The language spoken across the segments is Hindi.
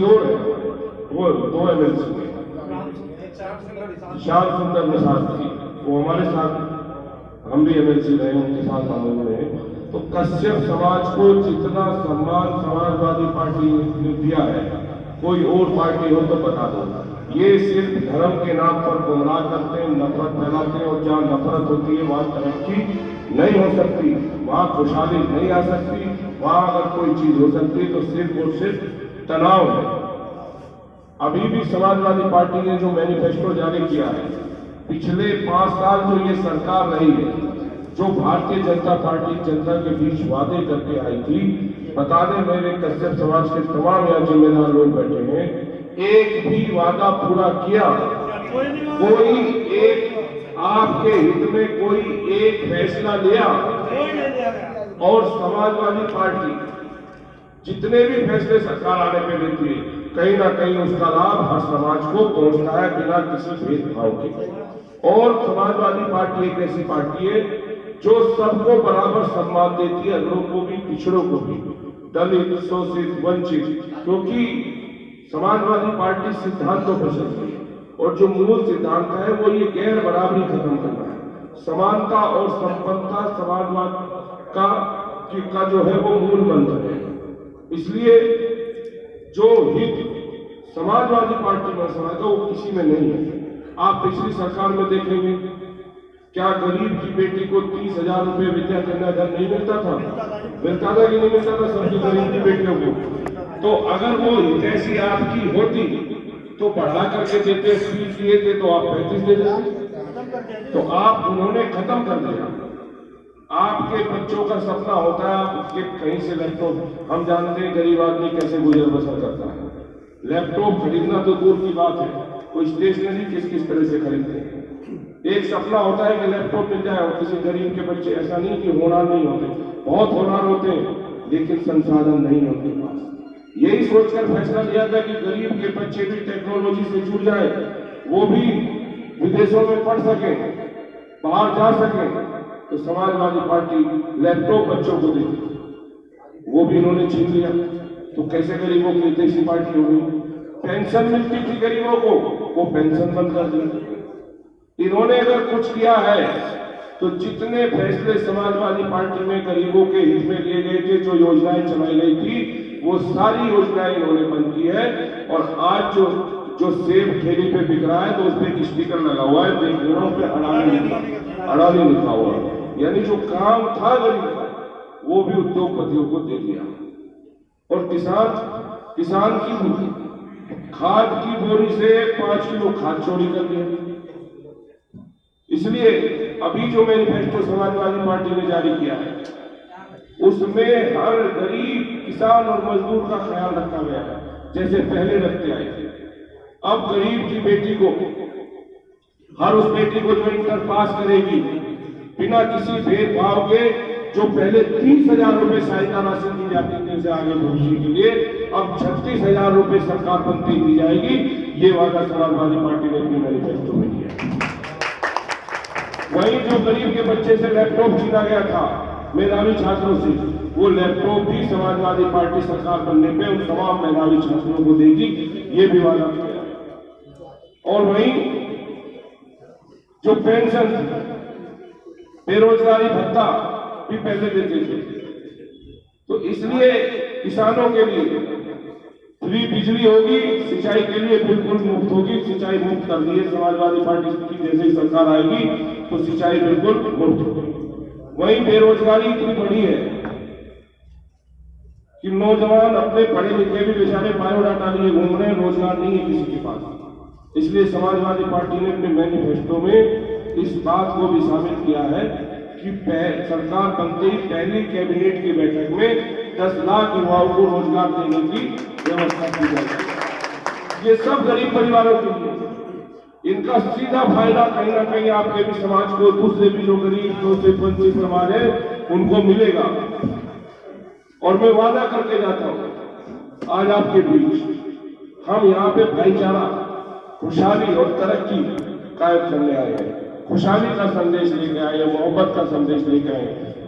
और है वो दो एमएलसी में श्याम सुंदर प्रसाद जी, वो हमारे साथ, हम भी एमएलसी रहे, उनके साथ हम रहे। तो कश्यप समाज को जितना सम्मान समाजवादी पार्टी ने दिया है, कोई और पार्टी हो तो बता दो। ये सिर्फ धर्म के नाम पर गुमराह करते हैं, नफरत फैलाते हैं, और जहाँ नफरत होती है वहां तरक्की नहीं हो सकती, वहां खुशहाली नहीं आ सकती। वहां अगर कोई चीज हो सकती है तो सिर्फ और सिर्फ तनाव है। अभी भी समाजवादी पार्टी ने जो मैनिफेस्टो जारी किया है, पिछले 5 साल जो ये सरकार रही है, जो भारतीय जनता पार्टी जनता के बीच वादे करके आई थी, बता दें मेरे कश्यप समाज के तमाम यहाँ जिम्मेदार लोग बैठे हैं, एक भी वादा पूरा किया? कोई एक आपके हित में कोई एक फैसला लिया? और समाजवादी पार्टी जितने भी फैसले सरकार आने पे लेती है, कहीं ना कहीं उसका लाभ हर समाज को पहुंचता है बिना किसी भेदभाव के। और समाजवादी पार्टी एक ऐसी पार्टी है जो सबको बराबर सम्मान देती है, अगड़ों को भी, पिछड़ों को भी, दलित, शोषित, वंचित, क्योंकि समाजवादी पार्टी सिद्धांतों पर चलती है, और जो मूल सिद्धांत है वो ये गैर बराबरी खत्म करना है। समानता और संपन्नता समाजवाद का जो है वो मूल मंत्र है। इसलिए जो हित समाजवादी पार्टी में समझता वो किसी में नहीं है। आप पिछली सरकार में देखेंगे, क्या गरीब की बेटी को 30,000 रुपये विद्या कन्याधन नहीं मिलता था? मिलता था कि नहीं मिलता था सबकी गरीब की बेटियों को? तो अगर वो हित ऐसी आपकी होती तो बढ़ा करके देते, फीस दिए थे तो आप 35 दे देते, तो आप उन्होंने खत्म कर दिया। आपके बच्चों का सपना होता है आप उसके कहीं से लैपटॉप, हम जानते हैं गरीब आदमी कैसे गुजर बसर करता है, लैपटॉप खरीदना तो दूर की बात है, कोई स्टेशनरी किस किस तरह से खरीदते हैं। एक सपना होता है कि लैपटॉप मिल जाए, और किसी गरीब के बच्चे ऐसा नहीं कि होनहार नहीं होते, बहुत होनहार होते हैं, लेकिन संसाधन नहीं है उनके पास। यही सोचकर फैसला लिया था कि गरीब के बच्चे भी टेक्नोलॉजी से जुड़ जाए, वो भी विदेशों में पढ़ सके, बाहर जा सके। तो समाजवादी पार्टी लैपटॉप बच्चों को देती, वो भी इन्होंने छीन लिया। तो कैसे गरीबों की देशी पार्टी हो गई? पेंशन मिलती थी गरीबों को, वो पेंशन बंद कर दी। इन्होंने अगर कुछ किया है तो जितने फैसले समाजवादी पार्टी में गरीबों के हित में लिए गए थे, जो योजनाएं चलाई गई थी, वो सारी योजनाएं इन्होंने बंद की है। और आज जो सेब ठेली पे बिक रहा है तो उस पर एक स्टिकर लगा हुआ है, देखने पे अडानी लिखा हुआ है। यानी जो काम था गरीब का वो भी उद्योगपतियों को दे दिया। और किसान की खाद की बोरी से 5 किलो खाद चोरी कर दिया। इसलिए अभी जो मैनिफेस्टो समाजवादी पार्टी ने जारी किया है, उसमें हर गरीब किसान और मजदूर का ख्याल रखा गया है, जैसे पहले रखते आए थे। अब गरीब की बेटी को, हर उस बेटी को जो इंटर पास करेगी बिना किसी भेदभाव के, जो पहले 30,000 रुपए सहायता राशि दी जाती थी उसे आगे भविष्य के लिए, अब 36,000 रुपए सरकार बनती दी जाएगी। ये वादा समाजवादी पार्टी ने अपने मैनिफेस्टो में किया। वहीं जो गरीब के बच्चे से लैपटॉप छीना गया था मेधावी छात्रों से, वो लैपटॉप भी समाजवादी पार्टी सरकार बनने पे उन तमाम मेधावी छात्रों को देगी, ये भी वादा किया। और वहीं जो पेंशन, बेरोजगारी भत्ता भी पहले देते थे, तो इसलिए किसानों के लिए फ्री बिजली होगी, सिंचाई के लिए बिल्कुल मुफ्त होगी, सिंचाई मुफ्त कर दी है समाजवादी पार्टी की। जैसे ही सरकार आएगी तो सिंचाई बिल्कुल मुफ्त होगी। वहीं बेरोजगारी इतनी बड़ी है कि नौजवान अपने पढ़े लिखे भी बेचारे बायोडाटा लिए घूम रहे हैं, रोजगार नहीं है किसी के पास। इसलिए समाजवादी पार्टी ने अपने मैनिफेस्टो में इस बात को भी शामिल किया है कि सरकार बनते ही पहली कैबिनेट की बैठक में 10 लाख युवाओं को रोजगार देने की व्यवस्था की जाएगी। ये सब गरीब परिवारों के लिए, इनका सीधा फायदा कहीं ना कहीं आपके भी समाज को, दूसरे भी जो गरीब शोषित वंचित समाज है उनको मिलेगा। और मैं वादा करके जाता हूं, आज आपके बीच हम यहाँ पे भाईचारा, खुशहाली और तरक्की कायम करने आए हैं, खुशहाली का संदेश लेके आए, मोहब्बत का संदेश लेके आए,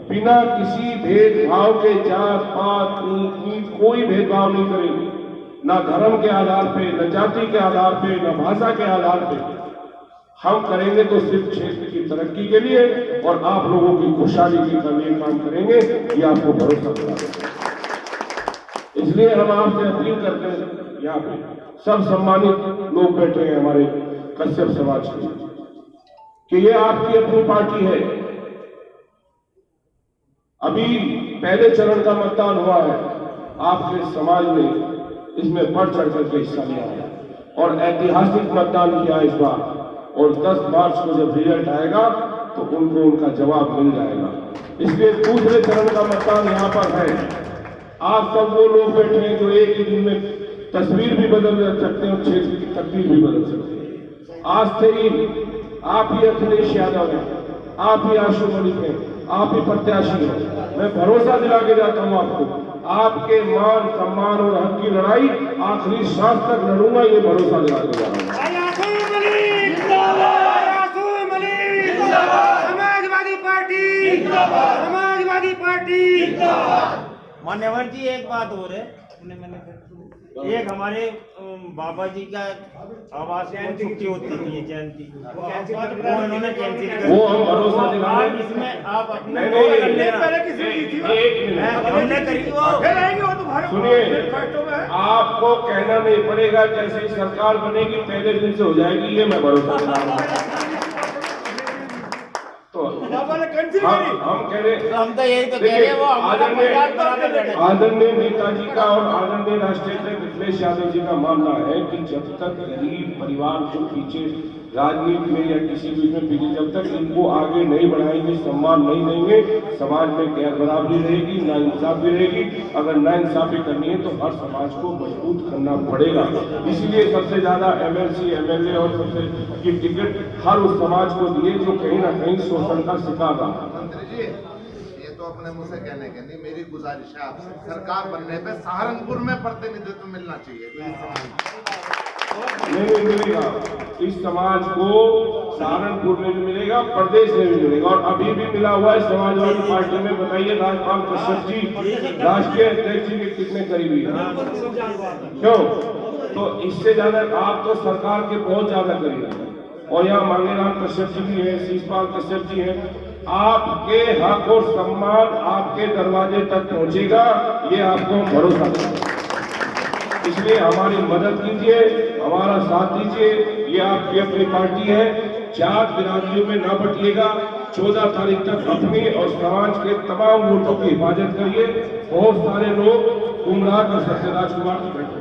बिना किसी भेदभाव के, जात पात कोई भेदभाव नहीं करेंगे। ना धर्म के आधार पे, न जाति के आधार पे, न भाषा के आधार पे। हम करेंगे तो सिर्फ क्षेत्र की तरक्की के लिए और आप लोगों की खुशहाली के लिए काम करेंगे, ये आपको भरोसा दिलाते हैं। इसलिए हम आपसे अपील करते हैं, यहाँ पे सब सम्मानित लोग बैठे हैं हमारे कश्यप समाज के, कि ये आपकी अपनी पार्टी है। अभी पहले चरण का मतदान हुआ है, आपके समाज ने इसमें बढ़ चढ़ करके हिस्सा लिया है और ऐतिहासिक मतदान किया इस बार। और 10 मार्च को जब रिजल्ट आएगा तो उनको उनका जवाब मिल जाएगा। इसलिए दूसरे चरण का मतदान यहाँ पर है। आप सब वो लोग बैठे हैं जो एक ही दिन में तस्वीर भी बदल सकते हैं और क्षेत्र की तकदीर भी बदल सकते हैं। आज से ही आप ही अखिलेश यादव हैं, आप ही आशु मलिक हैं, आप ही प्रत्याशी हैं। मैं भरोसा दिला के जाता हूँ आपको, आपके मान सम्मान और हक की लड़ाई आखिरी सांस तक लड़ूंगा, ये भरोसा दिला के जा रहा हूँ। Samajwadi party, Samajwadi party. मान्यवर जी, एक बात और है, एक हमारे बाबा जी का आवास में छुट्टी होती थी, जयंती, वो इन्होंने कैंसिल कर, वो हम भरोसा दिलाए। इसमें आप अपने हमने करी वो तो सुनिए, आपको कहना नहीं पड़ेगा, जैसे ही सरकार बनेगी पहले दिन से हो जाएगी, ये मैं भरोसा दिला रहा हूं। तो हम कह रहे, हम तो यही तो कह रहे हैं, वो आदरणीय नेताजी का और आदरणीय राष्ट्रीय अध्यक्ष अखिलेश यादव जी का मानना है कि जब तक गरीब परिवार जो पीछे राजनीति में या किसी भी में पीछे, जब तक इनको आगे नहीं बढ़ाएंगे, सम्मान नहीं देंगे, समाज में गैर बराबरी रहेगी, नाइंसाफी रहेगी। अगर नाइंसाफी करनी है तो हर समाज को मजबूत करना पड़ेगा। इसीलिए सबसे ज्यादा MLC MLA और सबसे की टिकट हर उस समाज को दिए जो कहीं ना कहीं शोषण का शिकार रहा। मंत्री जी, ये तो अपने मुंह से कहने के नहीं, मेरी गुजारिश है आपसे, सरकार बनने पे सहारनपुर में प्रतिनिधित्व मिलना चाहिए। नहीं मिलेगा, इस समाज को सहारनपुर में भी मिलेगा, प्रदेश में भी मिलेगा और अभी भी मिला हुआ है समाजवादी पार्टी में। बताइए राजपाल कश्यप जी राष्ट्रीय अध्यक्ष जी के कितने करीबी हैं? क्यों? तो इससे ज्यादा आप तो सरकार के बहुत ज्यादा करीब हैं। और यहाँ मांगेराम कश्यप जी भी है, शीशपाल कश्यप जी है। आपके हक और सम्मान आपके दरवाजे तक पहुंचेगा, ये आपको भरोसा दें। इसलिए हमारी मदद कीजिए, हमारा साथ दीजिए, ये आपकी अपनी पार्टी है। जात बिरादरियों में ना बटिएगा। 14 तारीख तक अपनी और समाज के तमाम वोटों की हिफाजत करिए। बहुत सारे लोग गुमराह कर सकते। राजकुमार जी बैठे।